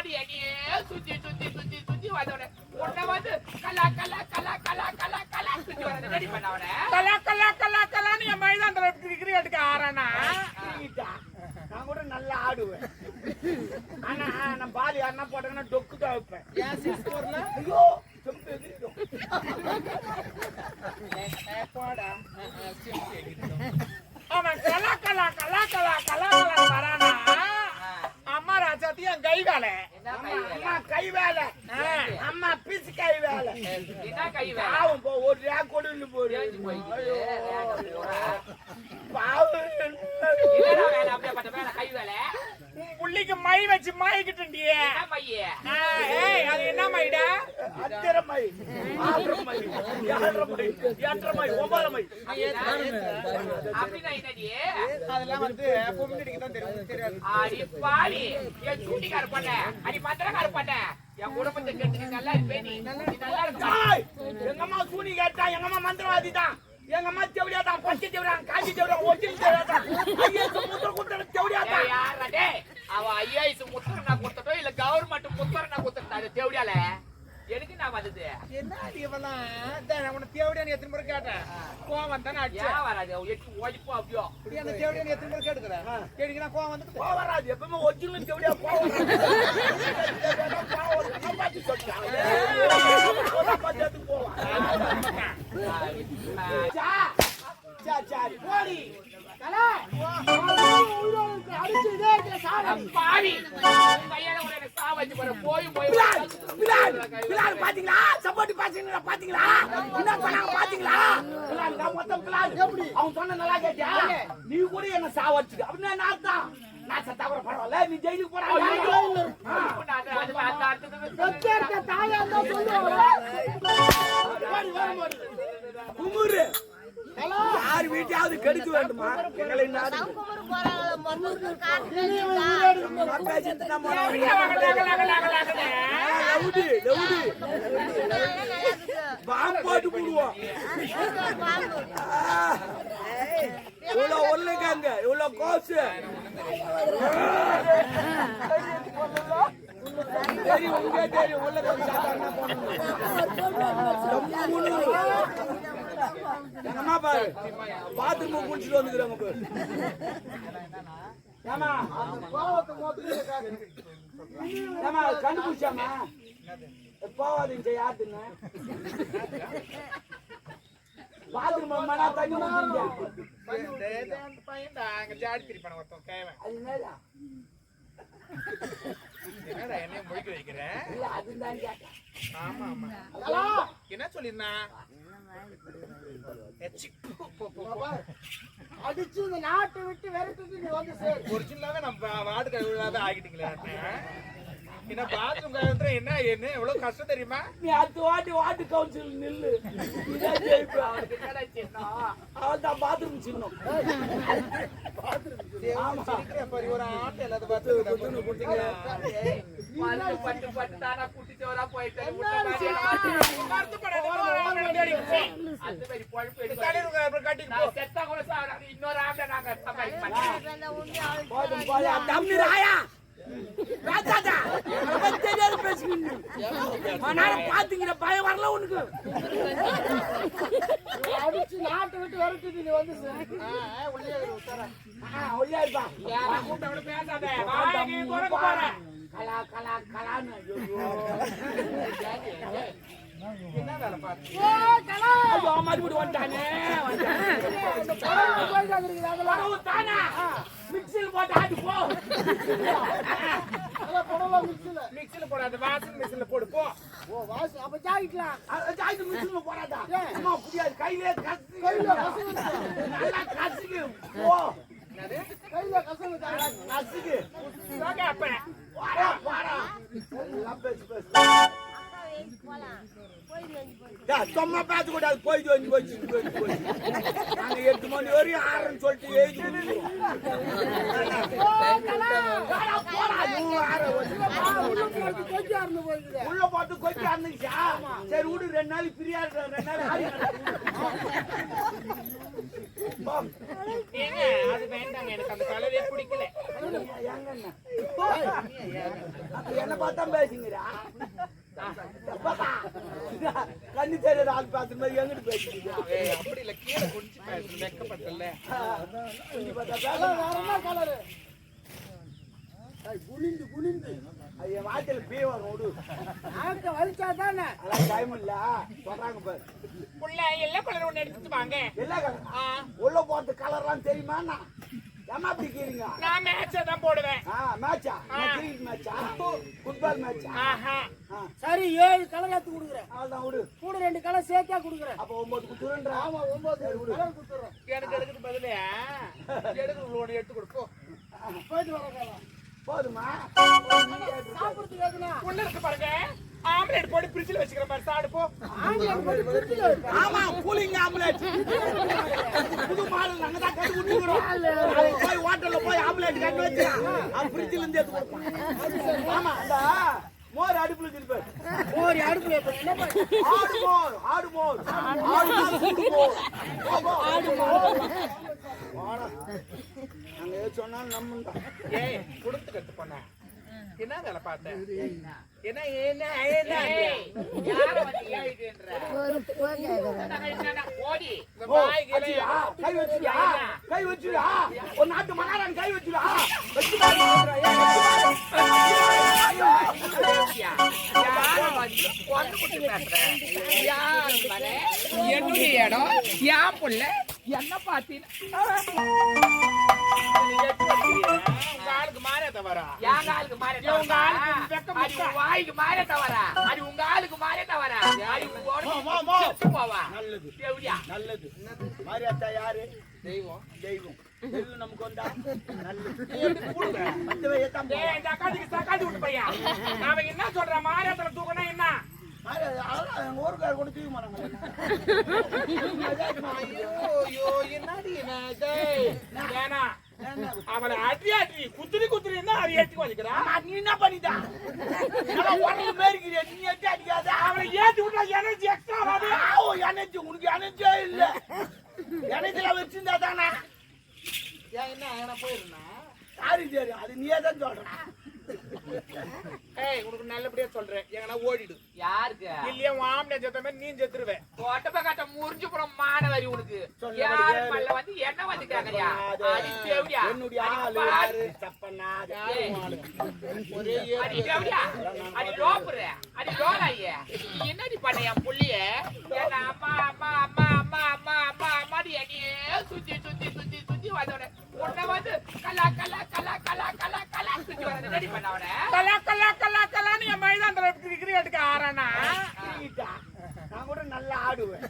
பாடிய நீ சுத்தி சுத்தி சுத்தி சுத்தி வந்தவன உன்னை வந்து கலா கலா கலா கலா கலா கலா சுத்தி வர ரெடி பண்ணவன கலா கலா கலா கலா நீ மைதானத்துல கிரிக்கெட்டுக்கு ஆறானா நான் கூட நல்லா ஆடுவேன் ஆனா நான் பால் யாருன்னா போட்டாங்கன்னா டொக்கு தான் வைப்பேன் ஏன் சிக்ஸ் போர்ல ஐயோ செம்பு எதிரிடும் போடா அவன் கலா கலா கலா கலா கலா கலா வரானா அம்மா ராஜாத்தி என் கை வேலை அம்மா கை வேலை அம்மா பிசு கை வேலை என்ன கை வேலை பாவம் போ ஒரு ரேக் கொண்டு போடு பாவம் என்னடா வேலை அப்படியே பண்ண வேலை கை வேலை புள்ளிக்கு மை வச்சு மாய்கிட்டே என்ன மையே அது என்ன மைடா அத்தரை மை ஆறரை மை ஏழரை மை எட்டரை மை ஒன்பதரை மை அப்படின்னா என்னடி அதெல்லாம் வந்து பொம்மிடிக்கு தான் தெரியாது அடி பாவி என் சூட்டிக்கார பண்ண அடி மந்திரக்கார பண்ண என் குடும்பத்தை கெட்டு நல்லா இருப்பே நீ நல்லா இருக்கா எங்க அம்மா சூனி கேட்டா எங்க அம்மா மந்திரவாதி தான் எங்க அம்மா தேவடியா தான் பச்சை தேவடியா காஞ்சி தேவடியா ஒரிஜினல் தேவடியா தான் ஐயோ முத்திர குடுத்த தேவடியா தான் யாரா டேய் அவ ஐஏஎஸ் முத்திர நான் கொடுத்ததோ இல்ல கவர்மெண்ட் முத்திர நான் கொடுத்ததா தேவடியால எனக்கு நான் வந்தது என்ன இவெல்லாம் உன தேவடியான்னு எத்தனை முறை கேட்டேன் கோவம் வந்தானே அடிச்சா ஏன் வராது எட்டு ஓடிப்போ அப்படியோ இப்படி அந்த தேவடியான்னு எத்தனை முறை கேட்டுக்கிறேன் கேட்டீங்கன்னா கோவம் வந்து போவராது எப்பவுமே ஒரிஜினல் தேவடியா போவராது பாத்து சொல்றாங்க பாத்து போவா போடி கலா அடிச்சு இதே சாவடி பாவி கையால ஒரு சாவடி போற போய் பிலால் பாத்தீங்களா சப்போர்ட் பாத்தீங்களா பாத்தீங்களா என்ன பண்ணாங்க பாத்தீங்களா பிலால் நான் மொத்தம் பிலால் எப்படி அவன் சொன்ன நல்லா கேட்டியா நீ கூட என்ன சாவடிச்சு அப்படின்னா நான் அர்த்தம் நான் சத்தா கூட பரவாயில்ல நீ ஜெயிலுக்கு போறாங்க தாயா தான் குமுரு யார் வீட்டையாவது கெடுக்க வேண்டுமா எங்களை பாம்பு போட்டு போடுவோம் இவ்வளவு உருளைக்காங்க இவ்வளவு கோசு தெரியும் உங்க தெரியும் உருளைக்காங்க அம்மா பாரு பாத்ரூம் குடிச்சிட்டு வந்துக்கிறாங்க பாரு ஏமா ஏமா கண்டுபிடிச்சாமா போவாதீங்க யாருன்னு பாத்ரூம் மனா தண்ணி பையன்டா அங்க ஜாடி திரிப்பான ஒருத்தன் கேவன் அது என்னடா என்னடா என்ன முடிக்க வைக்கிறேன் இல்ல அதுதான் கேட்டேன் ஆமா ஆமா என்ன சொல்லிருந்தா அடிச்சு இந்த நாட்டை விட்டு விரட்டிட்டு நீ வந்து சேர் ஒரிஜினலாவே நம்ம வார்டு கழுவிடாத ஆகிட்டீங்களே என்ன பாத்ரூம் கழுவுற என்ன என்ன எவ்வளவு கஷ்டம் தெரியுமா நீ அடுத்த வார்டு கவுன்சில் நில்லு அவன் தான் பாத்ரூம் சின்னம் ஒரு ஆட்டை எல்லாத்த பார்த்து பட்டு பட்டு தானா குட்டிச்சோரா போயிட்டு செத்தா கூட இன்னொரு ஆம்பளை நாங்க பாத்தீங்க பயம் வரல உனக்கு அடிச்சு நாட்டை விட்டு வரட்டு நீ வந்து ஒல்லியா இருப்பா கலா கலா கலான்னு என்ன வேலை பார்த்து மறுபடியும் வந்துட்டானே மிக்சியில் போட்டு ஆட்டு போ மிக்சில போடாத வாஷிங் மிஷின்ல போடு போ ஓ வாஷ் அப்ப ஜாயிக்கலாம் ஜாயிட்டு மிஷின்ல போடாதா அம்மா புடியாது கையிலே கசு கையில கசு நல்லா கசுக்கு போ கையில கசு கசுக்கு ஓகே அப்ப வாடா வாடா எல்லாம் பேசு சும்மா பார்த்து கூடாது போயிட்டு வந்து நாங்க 8 மணி வரையும் ஆறுன்னு சொல்லிட்டு எழுதி உள்ள போட்டு கொச்சி அறந்துச்சா? சரி விடு, 2 நாளைக்கு ஃப்ரீயா இருக்க, 2 நாள் ஆடி ஏங்க அது வேண்டாங்க, எனக்கு அந்த கலரே பிடிக்கல. என்ன பார்த்தா பேசுங்கிறா? கண்ணு தெரியாத ஆள் பார்த்த மாதிரி எங்கிட்டு பேசுறீங்க? அப்படி இல்ல, கீழே குடிச்சு பேசுறது வெக்கப்பட்டல. ஐயா வாய்ச்சல் பீ வரும் விடு. வலிச்சாதானே டைம் இல்ல சொல்றாங்க பாரு. புள்ள எல்லாம் கலர் ஒண்ணு எடுத்துட்டு வாங்க. எல்லாம் உள்ள போறது கலர்லாம் தெரியுமா? ஏமா அப்படி கேக்குறீங்க? நான் மேட்சா தான் போடுவேன். மேட்சா? கிரிக்கெட் மேட்சா? ஃபுட்பால் மேட்சா? சரி 7 கலர் எடுத்து கொடுக்குறேன். அவ்வளவுதான் விடு. கூட 2 கலர் சேர்த்தா கொடுக்குறேன். அப்ப 9 குத்துறேன்ற. ஆமா 9 கலர் குத்துறேன். எனக்கு எடுக்கிறது பதிலே எடுத்து உள்ள எடுத்து கொடுப்போ. போயிட்டு வரேன். போதுமா? சாப்பிடுறதுக்கு எதுனா உள்ள இருக்கு பாருங்க, ஆம்லெட் போட்டு ஃப்ரிட்ஜ்ல வச்சுக்கிற மாதிரி சாப்பிடு போ. ஆம்லெட் போட்டு ஃப்ரிட்ஜ்ல வைப்பேன். ஆமா கூலிங் ஆம்லெட். புது மாடல் நாங்க தான் கட்டு குடுக்குறோம். போய் ஹோட்டல்ல போய் ஆம்லெட் கட்டு வச்சிரலாம். அது ஃப்ரிட்ஜ்ல இருந்து எடுத்து கொடுப்போம். ஆமா அந்த மோர் அடுப்புல திருப்பி. மோர் அடுப்புல வைப்பேன். என்ன பண்ணு? ஆடு மோர். சூடு மோர். ஆடு மோர். வாடா. நாங்க ஏதோ சொன்னாலும் நம்புண்டா. ஏய் கொடுத்து கட்டு பண்ண என்ன வேலை பார்த்தேன்? என்ன என்ன என்ன யார வந்து ஏய்துன்ற ஓடி இந்த பாய் கீழே கை வச்சுடா. ஒரு நாட்டு மகாராணி கை வச்சுடா. என்னுடைய இடம் ஏன் புள்ள என்ன பாத்தீங்கன்னா உங்க ஆளுக்கு மாறே தவறா? என் ஆளுக்கு மாறே வாய்க்கு மாறே தவறா? அது உங்க ஆளுக்கு மாறே தவறா? போவா நல்லது எப்படியா நல்லது. மாரியாத்தா யாரு? தெய்வம். தெய்வம். தெய்வம் நமக்கு வந்தா நல்லது. இந்த அக்காதிக்கு தக்காளி விட்டு பையன் அவன் என்ன சொல்றான்? மாரியத்துல தூக்கனா என்ன? எங்க ஊருக்கார கூட தூக்க மாட்டாங்க. என்னடி ஏன்னா அவளை அடி அடி குத்துரி குத்துரின்னா அவ ஏற்றி வச்சுக்கிறான். நீ என்ன பண்ணிட்டா? மேரிக்கிறியா? நீ ஏற்றி அடிக்காத. அவளை ஏற்றி விட்டா எனர்ஜி எக்ஸ்ட்ரா ஆகாது. எனர்ஜி உனக்கு எனர்ஜியே இல்ல. எனர்ஜில வச்சிருந்தா தானே என்ன போயிருந்தா சாரி சரி அது நீயே தான் சொல்ற. ஏய் உனக்கு நல்லபடியா சொல்றேன், எங்கன்னா ஓடிடு. யாருக்கு இல்லையா ஆம்பளை செத்த மாதிரி நீ செத்துருவேன். கோட்டப்ப கட்ட முறிஞ்சு போற மானவரி உனக்கு. யாரு மல்ல வந்து என்ன வந்து கேக்குறியா? அடி தேவடியா? என்னுடைய ஆளு யாரு? சப்பனா ஒரே அடி தேவடியா? அடி ரோப்புற அடி ரோலாயே. நீ என்னடி பண்ண என் புள்ளிய? என்ன அம்மா அம்மா அம்மா அம்மா அம்மா அம்மா அம்மாடி என்னையே சுத்தி சுத்தி சுத்தி சுத்தி வந்தவன உன்னை வந்து கலா கலா கலா கலா கலா கலா சுத்தி வர ரெடி பண்ணவன கலா கலா கலா கலான்னு என் மைதானத்துல கிரிக்கெட்டுக்கு ஆறானா? நான் கூட நல்லா ஆடுவேன்.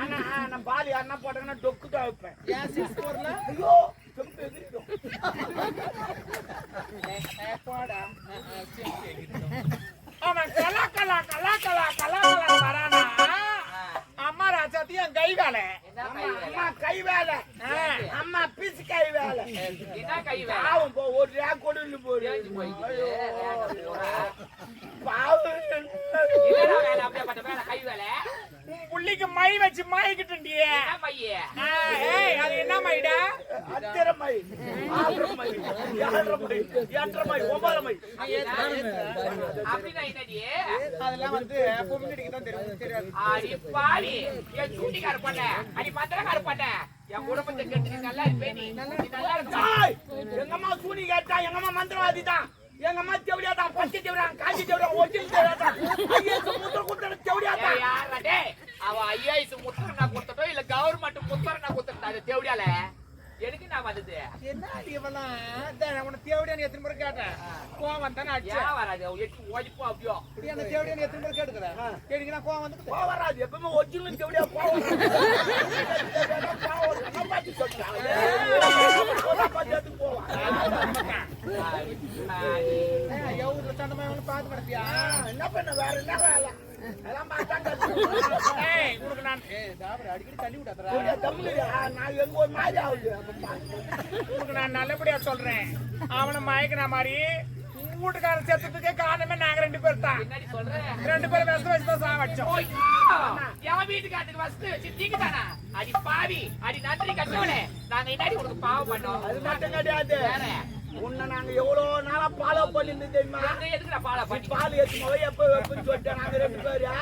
ஆனா நான் பால் யாருன்னா போட்டாங்கன்னா டொக்கு தான் வைப்பேன். ஏன் 6 4ல ஐயோ செம்பு எதிரிடும். போடா அவன் கலா கலா கலா கலா கலா கலா வரானா? அம்மா ராசாத்தி என் கை வேலை. அம்மா கை வேலை. அம்மா பிசு கை வேலை. என்ன கை வேலை? பாவம் போ ஒரு ரேக் கொண்டு போடு. பாவம் என்னடா வேலை? அப்படியே பட்ட வேலை கை வேலை. புள்ளிக்கு மை வச்சு மாய்க்கிட்டே மைய. ஏய் அது என்ன மைடா? அத்தரை மை, ஆறு மை, ஏழரை மை, எட்டரை மை, 9 மை. அப்படின்னா என்னடி? அதெல்லாம் வந்து பொம்மிடிக்கு தான் தெரியாது. அடி பாவி என் சூட்டிக்கார பண்ண அடி மந்திரக்கார பண்ண என் குடும்பத்தை கெட்டு நல்லா இருப்பே. நீ நல்லா இருக்கா? எங்க அம்மா சூனி கேட்டா எங்க அம்மா மந்திரவாதி தான். எங்க அம்மா தேவடியா தான். பச்சை தேவடியா, காஞ்சி தேவடியா, ஒரிஜினல் தேவடியா தான். ஐயோ முத்திர குடுற தேவடியா தான். யாரா டேய்? அவ ஐஏஎஸ் முத்திர நான் கொடுத்தட்டோ இல்ல கவர்மெண்ட் முத்திர நான் கொடுத்தட்டா? அது தேவடியால எதுக்கு நான் வந்தது? என்னடி இவெல்லாம் உன தேவடியான்னு எத்தனை முறை கேட்டேன். கோவம் வந்தானே அடிச்சா ஏன் வராது? எட்டு ஓடிப்போ அப்படியோ. இப்படி அந்த தேவடியான்னு எத்தனை முறை கேட்டுக்கிறேன். கேட்டீங்கன்னா கோவம் வந்து போவராது. எப்பவுமே ஒரிஜினல் தேவடியா போவராது. பாத்து சொல்றாங்க. பாத்து போவா. எவ்வளவு தண்டமா பார்த்து கிடப்பியா? என்ன பண்ண வேற என்ன வேலை? அதெல்லாம் பார்த்தாங்க. ஏய் உனக்கு நான் அடிக்கடி தள்ளி விடாதடா. நான் எங்க ஒரு மாதிரி ஆகுது. உனக்கு நான் நல்லபடியா சொல்றேன். அவனை மயக்கின மாதிரி வீட்டுக்காரன் செத்ததுக்கே காரணமே நாங்க 2 பேர் தான். என்னடி சொல்ற? 2 பேரும் விஷம் வச்சுதான் சாவடிச்சோம். ஓய், என் வீட்டுக்காரத்துக்கு வசதி வச்சு நீங்க தானா? அடி பாவி, அடி நன்றி கட்டவனே. நாங்க என்னடி உனக்கு பாவம் பண்ணோம்? அது மட்டும் கிடையாது. வேற உன்னை நாங்க எவ்வளவு நாளா ஃபாலோ பண்ணிட்டு தெரியுமா? நாங்க எதுக்குடா பாலா பண்ணி? பால் ஏற்றுமா எப்ப வைப்புன்னு சொல்லிட்டு நாங்க 2 பேரும்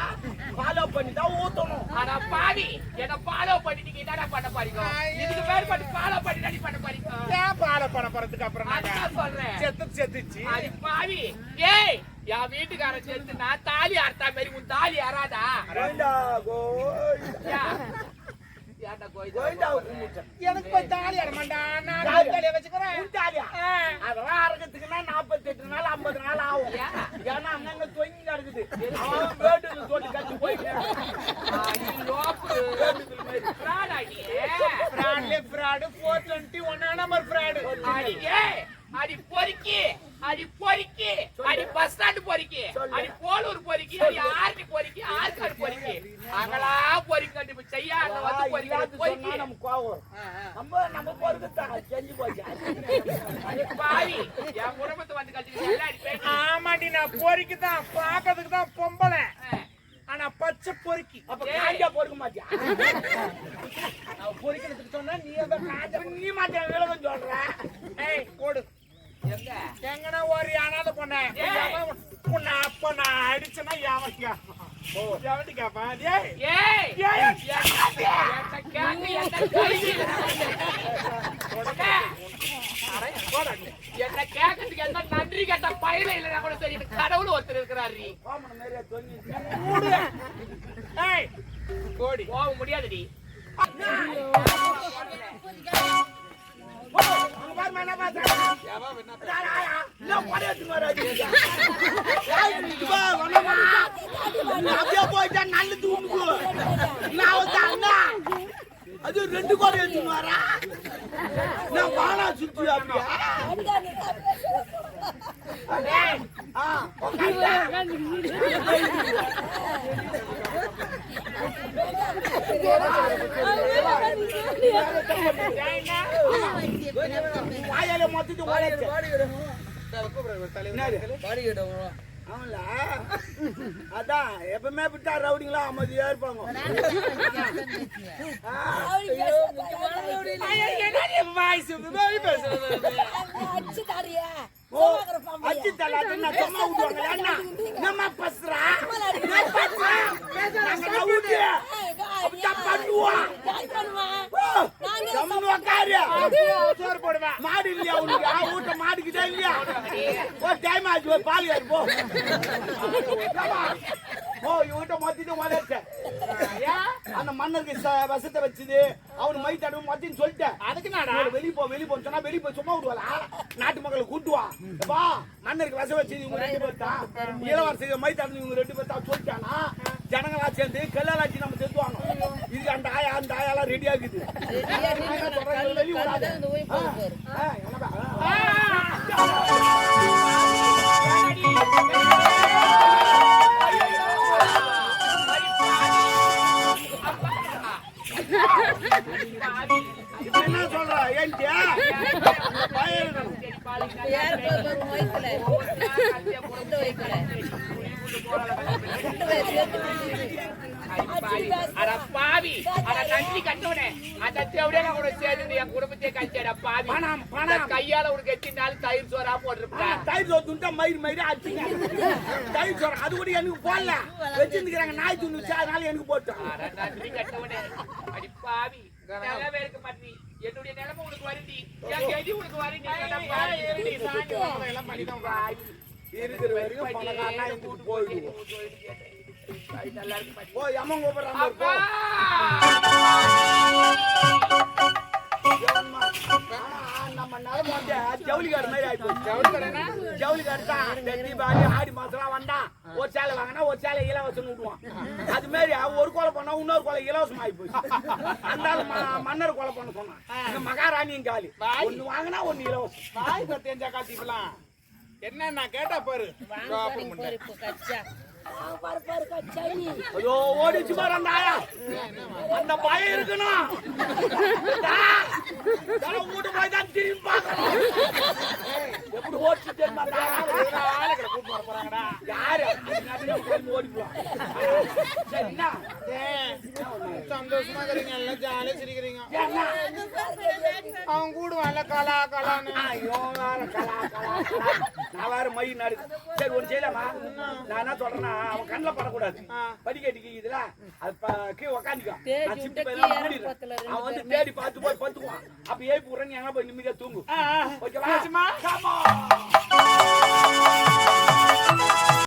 ஃபாலோ பண்ணி தான் ஊத்தணும். ஆனா பாவி, என்ன ஃபாலோ பண்ணி நீங்க என்னடா பண்ண போறீங்க? இதுக்கு பேர் பண்ணி ஃபாலோ பண்ணி நடி பண்ண போறீங்க? ஏன் பாலை பண்ண போறதுக்கு அப்புறம் நாங்க அதான் சொல்றேன். செத்துச்சு. அடி பாவி, ஏய் என் வீட்டுக்காரன் சேர்த்து நான் தாலி அறுத்தா மாதிரி உன் தாலி அறாதா? கோயிந்தா கோயிந்தா ஏன்டா கோயிந்தா கும்பிட்டேன். எனக்கு போய் தாலி அடமாண்டா, நான் தலையை வச்சுக்கிறேன். உண்டாலியா? அதெல்லாம் அறக்கிறதுக்குன்னா 48 நாள் 50 நாள் ஆகும். ஏன்னா அங்கங்க தொங்கி கிடக்குது. அவன் வேட்டுக்கு சொல்லி கட்டி போயிட்டு ஃப்ராட்ல ஃப்ராடு 421 நம்பர் ஃப்ராடு. அடி பொறுக்கி, அடி பொறுக்கி, அடி பஸ் ஸ்டாண்ட் பொறுக்கி, அடி போலூர் பொறுக்கி, அடி ஆர்டி பொறுக்கி, ஆர்காடு பொறுக்கி, அங்களா பொறுக்கி கட்டி செய்யா அங்க வந்து பொறுக்கி பொறுக்கி நம்ம கோவம் நம்ம பொறுக்கத்தான் செஞ்சு போச்சு. பாவி என் குடும்பத்தை வந்து கட்டி ஆமாண்டி, நான் பொறுக்கி தான் பாக்கிறதுக்கு தான் பொம்பளை, ஆனா பச்சை பொறுக்கி. அப்ப காஞ்சா பொறுக்க மாட்டியா? பொறுக்கிறதுக்கு சொன்னா நீ நீ மாத்திர விலகம் சொல்ற. ஏய் ஓடு. எங்கனா ஒரு அனாதை பொண்ணு உன்னை அப்ப நான் அடிச்சேன்னா எவன்டி கேப்பா? என்ன கேட்கறதுக்கு எந்த நன்றி கேட்ட பயில இல்லைன்னா கூட சரி, கடவுள் ஒருத்தர் இருக்கிறாரு. கோடி போக முடியாதுடி. போயிட்டா நல்லது அது 2 கோடி எடுத்துன்னு வரா. நான் வாழா சுத்தி வாயால மொத்தத்து ஆமல அதான் எப்பவுமே விட்டா ரவுடிங்களா அமைதியா இருப்பாங்க. அச்சு தலாது நான் சும்மா விடுவாங்க. என்ன நம்ம பஸ்ரா மாடு இல்லையா உனக்கு? வீட்டை மாடுக்கிட்டே இல்லையா? ஒரு டைம் ஆச்சு, ஒரு பால் ஏறு போ. இவன்கிட்ட மொத்திட்டு வளர்ச்சேன். அந்த மன்னருக்கு வசத்தை வச்சுது அவனு மை தடவை மொத்தின்னு சொல்லிட்டேன். அதுக்கு நான் வெளியே போன்னு சொன்னா வெளியே போய் சும்மா விடுவாளா? நாட்டு மக்களை கூட்டுவான். மன்னருக்கு வசம் வச்சு இவங்க 2 பேர் தான் இளவரசி மை தடவை இவங்க 2 பேர் தான் சொல்லிட்டானா ஜனங்களா சேர்ந்து கல்லாச்சி நம்ம செத்துவாங்க. இது அந்த ஆயாலாம் ரெடி ஆகுது. வெளியே விடாது. என்ன சொல்ற? ஏன்டியா பாவி நன்றி கட்டவனே அந்த தேவையான கூட சேர்ந்து என் குடும்பத்தை கழிச்சா பாவி. கையால உனக்கு எத்தினாலும் தயிர் சோறா போட்டிருப்பேன். தயிர் சோறு மயிறு அடிச்சுங்க. தயிர் சோறு அது கூட எனக்கு போடல வச்சிருந்துக்கிறாங்க. நாய் துணி வச்சு அதனால எனக்கு போட்டோம். நன்றி கட்டவனே அடி பாவி. நல்லாவே இருக்க மாட்டீ. என்னுடைய நிலைமை உனக்கு வருந்தி என் கதி உனக்கு வருந்தி. இருக்கிற வரைக்கும் பணக்காரனா எங்களுக்கு போயிடுவோம். நல்லா இருக்கு. ஓ அம்மா கூப்பிடுறாங்க. நம்ம நிலம வந்து ஜவுளிக்காடு மாதிரி ஆயிடுச்சு. ஜவுளிக்காடு தான் தீபாவளி ஆடி மாசம்லாம் வந்தா ஒரு சேலை வாங்கினா ஒரு சேலை இலவசம் விடுவான். அது மாதிரி ஒரு கொலை பண்ணா இன்னொரு கொலை இலவசம் ஆகி போச்சு. அந்த மன்னர் கொலை பண்ண சொன்னான். மகாராணியும் காலி ஒண்ணு வாங்கினா ஒண்ணு இலவசம். வாய் தெரிஞ்சா காட்டிக்கலாம். என்ன நான் கேட்டா பாரு. ஐயோ ஓடிச்சு பாரு அந்த ஆயா. அந்த பயம் இருக்கணும். வீட்டு போய் தான் திரும்பி பார்க்கணும். எப்படி ஓடிச்சு தெரியுமா அந்த ஆயா? ஆளுகளை கூட்டு வர போறாங்கடா. யாரு ஓடிக்கலாம். சரிண்ணா சந்தோஷமா இருக்கிறீங்க, எல்லாம் ஜாலியா சிரிக்கிறீங்க. ஏன்னா அவன் கூடுவான்ல கலா கலான்னு. ஐயோ வேற கலா கலா கலா. நான் வேற மை நாடு. சரி ஒண்ணு செய்யலாமா? நான் என்ன சொல்றேன்னா அவன் கண்ணில் படக்கூடாது. படிக்கட்டிக்கு இதுல அது கீழே உக்காந்துக்கோ. நான் சிப்ட் எல்லாம் மூடிடுறேன். அவன் வந்து தேடி பார்த்து போய் பத்துக்குவான். அப்ப ஏய் போறேன்னு எங்க போய் நிம்மதியா தூங்கு. ஓகேவா?